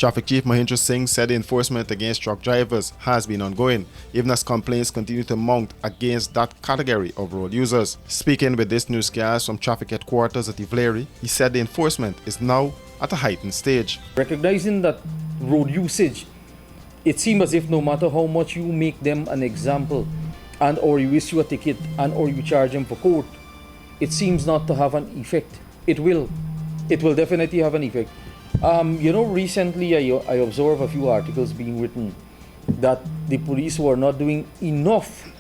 Traffic Chief Mahindra Singh said the enforcement against truck drivers has been ongoing, even as complaints continue to mount against that category of road users. Speaking with this newscast from traffic headquarters at Ivleri, he said the enforcement is now at a heightened stage. Recognizing that road usage, it seems as if no matter how much you make them an example and or you issue a ticket and or you charge them for court, it seems not to have an effect. It will definitely have an effect. Recently I observed a few articles being written that the police were not doing enough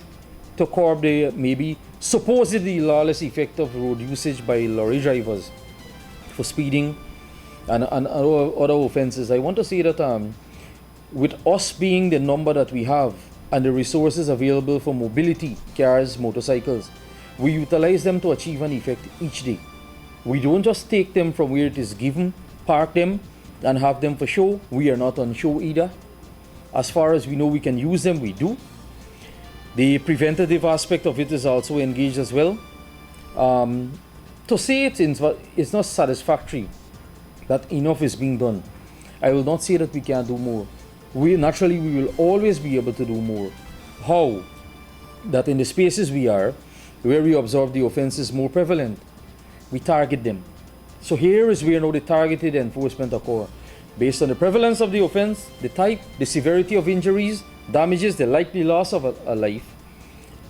to curb the maybe supposedly lawless effect of road usage by lorry drivers for speeding and other offenses. I want to say that with us being the number that we have and the resources available for mobility, cars, motorcycles, we utilize them to achieve an effect each day. We don't just take them from where it is given, park them, and have them for show. We are not on show either. As far as we know we can use them, we do. The preventative aspect of it is also engaged as well. To say it's not satisfactory that enough is being done, I will not say that we can't do more. We will always be able to do more. How? That in the spaces we are, where we observe the offenses more prevalent, we target them. So here is where now the targeted enforcement occur. Based on the prevalence of the offense, the type, the severity of injuries, damages, the likely loss of a life,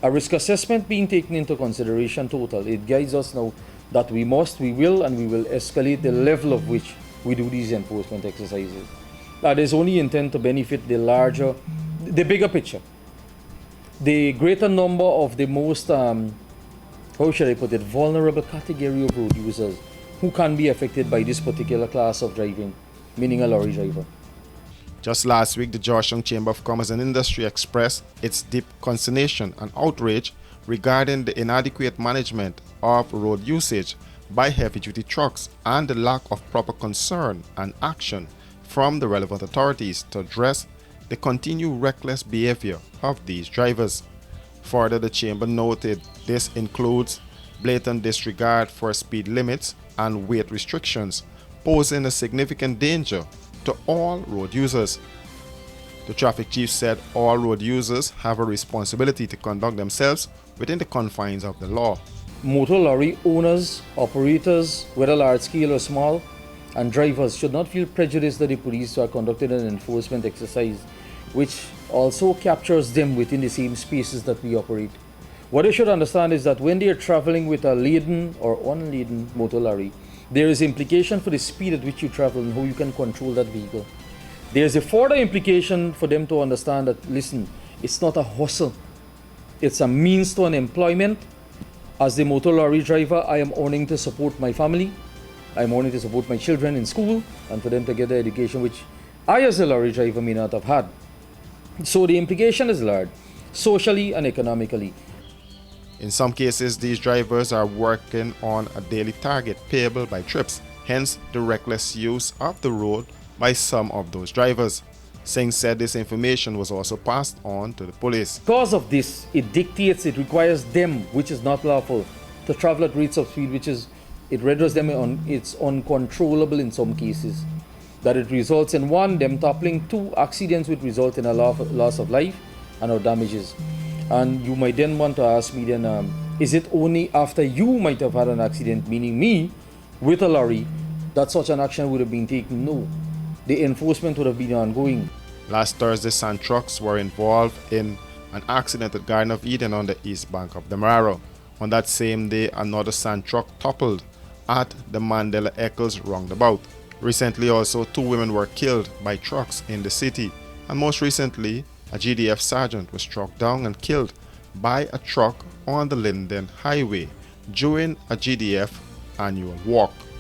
a risk assessment being taken into consideration total. It guides us now that we will escalate the level of which we do these enforcement exercises. That is only intent to benefit the bigger picture. The greater number of the most, vulnerable category of road users who can be affected by this particular class of driving, meaning a lorry driver. Just last week, the Georgetown Chamber of Commerce and Industry expressed its deep consternation and outrage regarding the inadequate management of road usage by heavy-duty trucks and the lack of proper concern and action from the relevant authorities to address the continued reckless behavior of these drivers. Further, the Chamber noted this includes blatant disregard for speed limits and weight restrictions, posing a significant danger to all road users. The traffic chief said all road users have a responsibility to conduct themselves within the confines of the law. Motor lorry owners, operators, whether large scale or small, and drivers should not feel prejudiced that the police are conducting an enforcement exercise which also captures them within the same spaces that we operate. What they should understand is that when they are traveling with a laden or unladen motor lorry, there is implication for the speed at which you travel and how you can control that vehicle. There is a further implication for them to understand that, listen, it's not a hustle. It's a means to an employment. As the motor lorry driver, I am earning to support my family. I'm earning to support my children in school and for them to get the education which I as a lorry driver may not have had. So the implication is large, socially and economically. In some cases, these drivers are working on a daily target payable by trips, hence the reckless use of the road by some of those drivers. Singh said this information was also passed on to the police. Because of this, it requires them, which is not lawful, to travel at rates of speed it renders them it's uncontrollable in some cases. That it results in one, them toppling, two, accidents which result in a loss of life and or damages. And you might then want to ask me then, is it only after you might have had an accident, meaning me, with a lorry, that such an action would have been taken? No. The enforcement would have been ongoing. Last Thursday, sand trucks were involved in an accident at Garden of Eden on the east bank of the Mararo. On that same day, another sand truck toppled at the Mandela Eccles roundabout. Recently also, 2 women were killed by trucks in the city, and most recently, a GDF sergeant was struck down and killed by a truck on the Linden Highway during a GDF annual walk.